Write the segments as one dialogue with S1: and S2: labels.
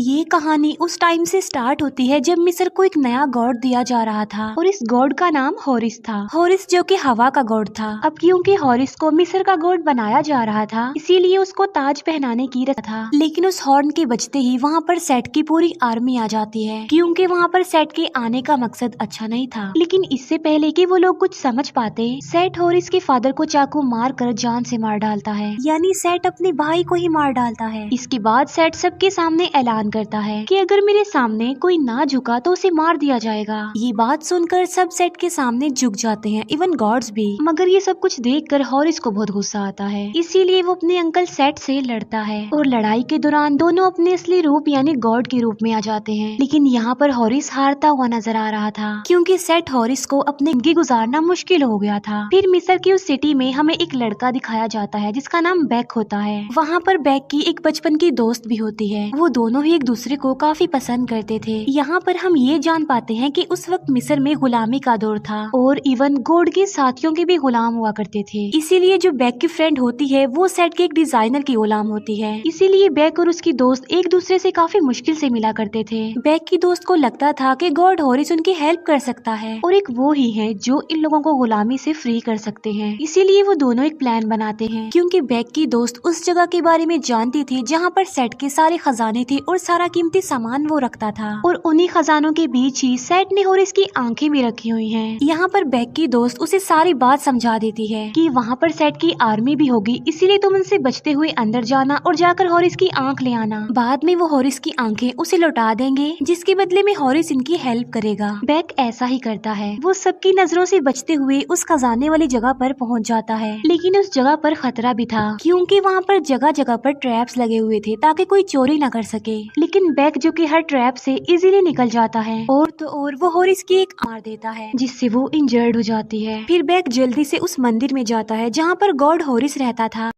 S1: ये कहानी उस टाइम से स्टार्ट होती है जब मिस्र को एक नया गॉड दिया जा रहा था और इस गॉड का नाम हॉरिस था। हॉरिस जो कि हवा का गॉड था। अब क्योंकि हॉरिस को मिस्र का गॉड बनाया जा रहा था इसीलिए उसको ताज पहनाने की रस्म था। लेकिन उस हॉर्न के बजते ही वहाँ पर सेट की पूरी आर्मी आ जाती है क्योंकि वहाँ पर सेट के आने का मकसद अच्छा नहीं था। लेकिन इससे पहले कि वो लोग कुछ समझ पाते, सेट हॉरिस के फादर को चाकू मार कर जान से मार डालता है, यानी सेट अपने भाई को ही मार डालता है। इसके बाद सेट सबके सामने ऐलान करता है कि अगर मेरे सामने कोई ना झुका तो उसे मार दिया जाएगा। ये बात सुनकर सब सेट के सामने झुक जाते हैं, इवन गॉड्स भी। मगर ये सब कुछ देखकर हॉरिस को बहुत गुस्सा आता है, इसीलिए वो अपने अंकल सेट से लड़ता है और लड़ाई के दौरान दोनों अपने असली रूप यानी गॉड के रूप में आ जाते हैं। लेकिन यहाँ पर हॉरिस हारता हुआ नजर आ रहा था क्योंकि सेट हॉरिस को अपनी जिंदगी गुजारना मुश्किल हो गया था। फिर मिस्र की उस सिटी में हमें एक लड़का दिखाया जाता है जिसका नाम बैक होता है। वहाँ पर बैक की एक बचपन की दोस्त भी होती है। वो दोनों ही एक दूसरे को काफी पसंद करते थे। यहाँ पर हम ये जान पाते हैं कि उस वक्त मिस्र में गुलामी का दौर था और इवन गॉड के साथियों के भी गुलाम हुआ करते थे। इसीलिए जो बैक की फ्रेंड होती है वो सेट के एक डिजाइनर की गुलाम होती है। इसीलिए बैक और उसकी दोस्त एक दूसरे से काफी मुश्किल से मिला करते थे। बैक की दोस्त को लगता था कि गॉड हॉरिस उनकी हेल्प कर सकता है और एक वो ही है जो इन लोगों को गुलामी से फ्री कर सकते हैं। इसीलिए वो दोनों एक प्लान बनाते हैं क्योंकि बैक की दोस्त उस जगह के बारे में जानती थी जहाँ पर सेट के सारे खजाने थे और सारा कीमती सामान वो रखता था और उन्हीं खजानों के बीच ही सेट ने हॉरिस की आंखें भी रखी हुई हैं। यहाँ पर बैक की दोस्त उसे सारी बात समझा देती है कि वहाँ पर सेट की आर्मी भी होगी, इसीलिए तुम उनसे बचते हुए अंदर जाना और जाकर हॉरिस की आंख ले आना। बाद में वो हॉरिस की आंखें उसे लौटा देंगे जिसके बदले में हॉरिस इनकी हेल्प करेगा। बैक ऐसा ही करता है। वो सबकी नजरों से बचते हुए उस खजाने वाली जगह पर पहुँच जाता है। लेकिन उस जगह पर खतरा भी था क्योंकि वहाँ पर जगह जगह पर ट्रैप्स लगे हुए थे ताकि कोई चोरी न कर सके। लेकिन बैक जो कि हर ट्रैप से इजीली निकल जाता है और तो और वो हॉरिस की एक मार देता है जिससे वो इंजर्ड हो जाती है। फिर बैक जल्दी से उस मंदिर में जाता है जहाँ पर गॉड हॉरिस रहता था।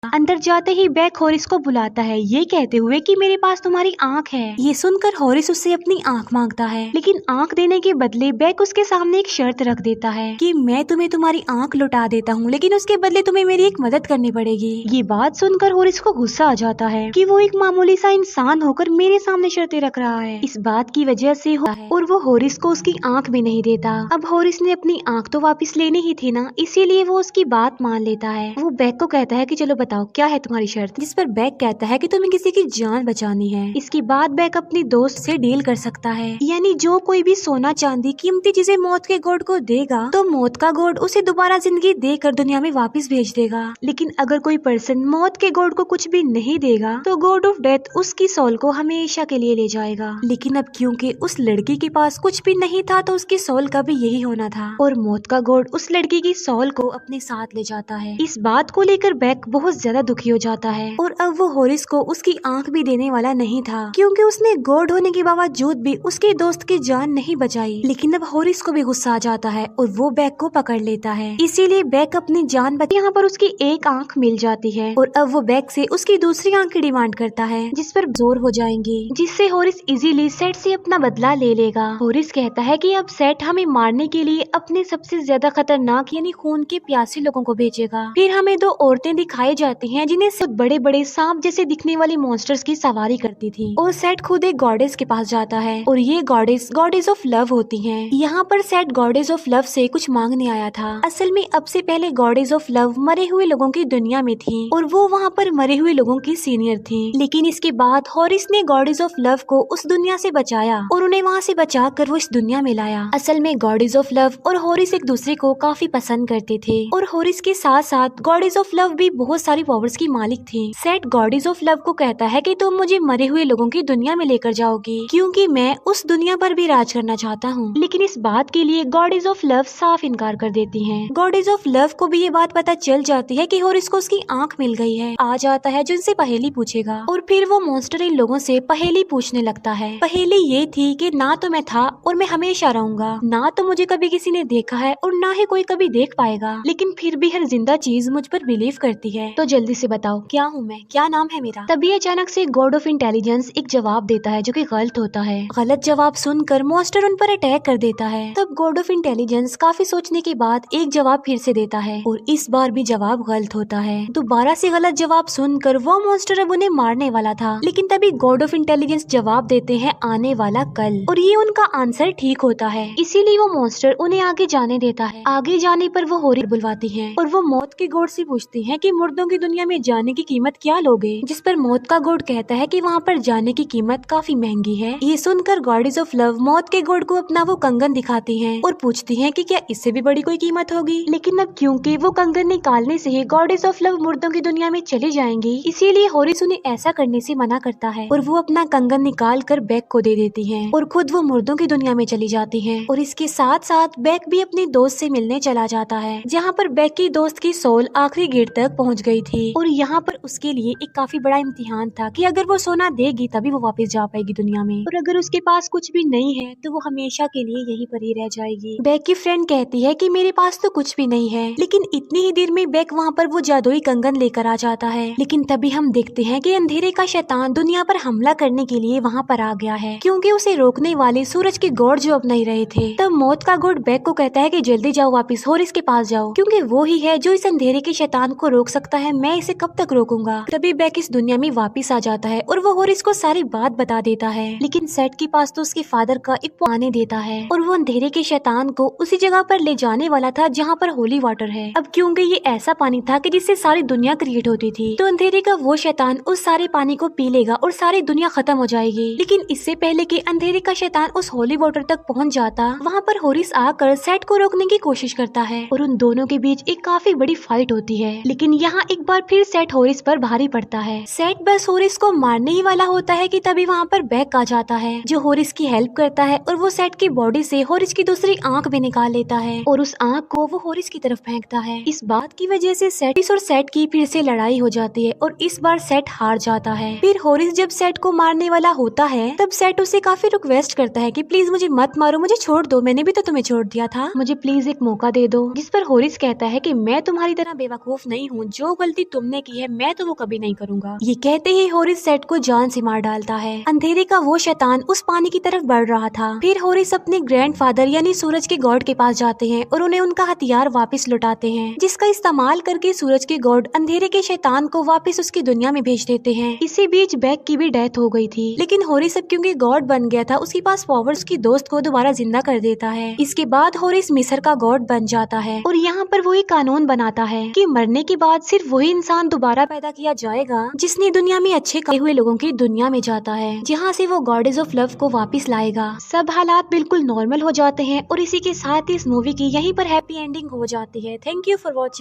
S1: अंदर जाते ही बैक हॉरिस को बुलाता है ये कहते हुए कि मेरे पास तुम्हारी आंख है। ये सुनकर हॉरिस उससे अपनी आंख मांगता है, लेकिन आंख देने के बदले बैक उसके सामने एक शर्त रख देता है कि मैं तुम्हें तुम्हारी आंख लौटा देता हूँ लेकिन उसके बदले तुम्हें मेरी एक मदद करनी पड़ेगी। ये बात सुनकर हॉरिस को गुस्सा आ जाता है कि वो एक मामूली सा इंसान होकर मेरे सामने शर्तें रख रहा है। इस बात की वजह से और वो हॉरिस को उसकी आंख भी नहीं देता। अब हॉरिस ने अपनी आंख तो वापिस लेनी ही थी ना, इसीलिए वो उसकी बात मान लेता है। वो बैक को कहता है कि चलो बताओ क्या है तुम्हारी शर्त, जिस पर बैक कहता है कि तुम्हें किसी की जान बचानी है। इसके बाद बैक अपनी दोस्त से डील कर सकता है, यानी जो कोई भी सोना चांदी कीमती चीजें मौत के गॉड को देगा तो मौत का गॉड उसे दोबारा जिंदगी देकर दुनिया में वापस भेज देगा। लेकिन अगर कोई पर्सन मौत के गॉड को कुछ भी नहीं देगा तो गॉड ऑफ डेथ उसकी सोल को हमेशा के लिए ले जाएगा। लेकिन अब क्योंकि उस लड़की के पास कुछ भी नहीं था तो उसकी सोल का भी यही होना था और मौत का गॉड उस लड़की की सोल को अपने साथ ले जाता है। इस बात को लेकर बैक बहुत ज्यादा दुखी हो जाता है और अब वो हॉरिस को उसकी आंख भी देने वाला नहीं था क्योंकि उसने गॉड होने के बावजूद भी उसके दोस्त की जान नहीं बचाई। लेकिन अब हॉरिस को भी गुस्सा आ जाता है और वो बैक को पकड़ लेता है, इसीलिए बैक अपनी जान बचा। यहाँ पर उसकी एक आंख मिल जाती है और अब वो बैक से उसकी दूसरी आंख की डिमांड करता है जिस पर जोर हो जाएंगी, जिससे हॉरिस इजीली सेट से अपना बदला ले लेगा। हॉरिस कहता है कि अब सेट हमें मारने के लिए अपने सबसे ज्यादा खतरनाक यानी खून के प्यासे लोगों को भेजेगा। फिर हमें दो औरतें दिखाई जाती हैं जिन्हें सब बड़े बड़े सांप जैसे दिखने वाली मॉन्स्टर्स की सवारी करती थी और सेट खुद एक गॉडेस के पास जाता है और ये गॉडेस ऑफ लव होती हैं। यहाँ पर सेट गॉडेस ऑफ लव से कुछ मांगने आया था। असल में अब से पहले गॉडेस ऑफ लव मरे हुए लोगों की दुनिया में थी और वो वहाँ पर मरे हुए लोगों की सीनियर थी। लेकिन इसके बाद हॉरिस ने गॉडेस ऑफ लव को उस दुनिया से बचाया और उन्हें वहाँ से बचा कर वो इस दुनिया में लाया। असल में गॉडेस ऑफ लव और हॉरिस एक दूसरे को काफी पसंद करते थे और हॉरिस के साथ साथ गॉडेस ऑफ लव भी बहुत सारी पावर्स की मालिक थी। सेट गॉडेस ऑफ लव को कहता है कि तुम मुझे मरे हुए लोगों की दुनिया में लेकर जाओगी क्योंकि मैं उस दुनिया पर भी राज करना चाहता हूँ। लेकिन इस बात के लिए गॉडेस ऑफ लव साफ इनकार कर देती हैं। गॉडेस ऑफ लव को भी ये बात पता चल जाती है कि हॉरिस को उसकी आंख मिल गई है। आ जाता है जो उनसे पहेली पूछेगा और फिर वो मॉन्स्टर इन लोगों से पहेली पूछने लगता है। पहेली ये थी कि ना तो मैं था और मैं हमेशा रहूंगा, ना तो मुझे कभी किसी ने देखा है और ना ही कोई कभी देख पाएगा, लेकिन फिर भी हर जिंदा चीज मुझ पर बिलीव करती है। तो जल्दी से बताओ क्या हूँ मैं, क्या नाम है मेरा। तभी अचानक से गॉड ऑफ इंटेलिजेंस एक जवाब देता है जो कि गलत होता है। गलत जवाब सुनकर मॉन्स्टर उन पर अटैक कर देता है। तब गॉड ऑफ इंटेलिजेंस काफी सोचने के बाद एक जवाब फिर से देता है और इस बार भी जवाब गलत होता है। दोबारा से गलत जवाब सुनकर वो मॉन्स्टर अब उन्हें मारने वाला था, लेकिन तभी गॉड ऑफ इंटेलिजेंस जवाब देते हैं आने वाला कल, और ये उनका आंसर ठीक होता है। इसीलिए वो मॉन्स्टर उन्हें आगे जाने देता है। आगे जाने पर वो होरी बुलवाती है और वो मौत के गोड से पूछती है कि मुर्दों की दुनिया में जाने की कीमत क्या लोगे, जिस पर मौत का गोड कहता है कि वहाँ पर जाने की कीमत काफी महंगी है। ये सुनकर गॉडेस ऑफ लव मौत के गोड को अपना वो कंगन दिखाती हैं और पूछती हैं कि क्या इससे भी बड़ी कोई कीमत होगी। लेकिन अब क्योंकि वो कंगन निकालने से ही गॉडेस ऑफ लव मुर्दों की दुनिया में चली जाएंगी, इसीलिए होरिस उन्हें ऐसा करने से मना करता है और वो अपना कंगन निकाल कर बैग को दे देती है और खुद वो मुर्दों की दुनिया में चली जाती है। और इसके साथ साथ बैग भी अपनी दोस्त से मिलने चला जाता है, जहाँ पर बैग की दोस्त की सोल आखिरी गेट तक पहुँच गई थी और यहाँ पर उसके लिए एक काफी बड़ा इम्तिहान था कि अगर वो सोना देगी तभी वो वापस जा पाएगी दुनिया में, और अगर उसके पास कुछ भी नहीं है तो वो हमेशा के लिए यहीं पर ही रह जाएगी। बैग की फ्रेंड कहती है कि मेरे पास तो कुछ भी नहीं है, लेकिन इतनी ही देर में बैग वहाँ पर वो जादुई कंगन लेकर आ जाता है। लेकिन तभी हम देखते हैं कि अंधेरे का शैतान दुनिया पर हमला करने के लिए वहाँ पर आ गया है, क्योंकि उसे रोकने वाले सूरज के गॉड जो अब नहीं रहे थे। तब मौत का गॉड बैग को कहता है कि जल्दी जाओ वापिस होरिस के पास जाओ, क्योंकि वो ही है जो इस अंधेरे के शैतान को रोक सकता है। मैं इसे कब तक रोकूंगा। तभी बैग इस दुनिया में वापिस आ जाता है और वो होरिस को सारी बात बता देता है, लेकिन सेट के पास तो उसके फादर का एक पानी देता है और वो अंधेरे के शैतान को उसी जगह पर ले जाने वाला था जहाँ पर होली वाटर है। अब क्योंकि ये ऐसा पानी था कि जिससे सारी दुनिया क्रिएट होती थी, तो अंधेरे का वो शैतान उस सारे पानी को पी लेगा और सारी दुनिया खत्म हो जाएगी। लेकिन इससे पहले कि अंधेरे का शैतान उस होली वाटर तक पहुँच जाता, वहाँ पर होरिस आकर सेट को रोकने की कोशिश करता है और उन दोनों के बीच एक काफी बड़ी फाइट होती है। लेकिन यहाँ एक बार फिर सेट होरिस पर भारी पड़ता है। सेट बस होरिस को मारने ही वाला होता है कि तभी वहाँ पर बैग आ जाता है जो होरिस की हेल्प करता है और वो सेट की बॉडी से होरिस की दूसरी आंख भी निकाल लेता है और उस आंख को वो होरिस की तरफ फेंकता है। इस बात की वजह से सेटिस और सेट की फिर से लड़ाई हो जाती है और इस बार सेट हार जाता है। फिर होरिस जब सेट को मारने वाला होता है तब सेट उसे काफी रिक्वेस्ट करता है कि प्लीज मुझे मत मारो, मुझे छोड़ दो, मैंने भी तो तुम्हें छोड़ दिया था, मुझे प्लीज एक मौका दे दो। जिस पर होरिस कहता है कि मैं तुम्हारी तरह बेवकूफ नहीं हूँ, जो गलती तुमने की है मैं तो वो कभी नहीं करूंगा। ये कहते ही होरिस सेट को जान से मार डालता है। अंधेरे का वो शैतान उस पानी की तरफ बढ़ रहा था। फिर होरिस अपने ग्रैंडफादर यानी सूरज के गॉड के पास जाते हैं और उन्हें उनका हथियार वापस लौटाते हैं, जिसका इस्तेमाल करके सूरज के गॉड अंधेरे के शैतान को वापस उसकी दुनिया में भेज देते हैं। इसी बीच बैग की भी डेथ हो गई थी, लेकिन होरिस अब क्योंकि गॉड बन गया था उसके पास पावर उसकी दोस्त को दोबारा जिंदा कर देता है। इसके बाद होरिस मिस्र का गॉड बन जाता है और यहाँ पर वो एक कानून बनाता है कि मरने के बाद सिर्फ वही इंसान दोबारा पैदा किया जाएगा जिसने दुनिया में अच्छे करे हुए लोगों की दुनिया में जाता है, जहाँ से वो गॉडेस ऑफ लव को वापस लाएगा। सब हालात बिल्कुल नॉर्मल हो जाते हैं और इसी के साथ इस मूवी की यहीं पर हैप्पी एंडिंग हो जाती है। Thank you for watching.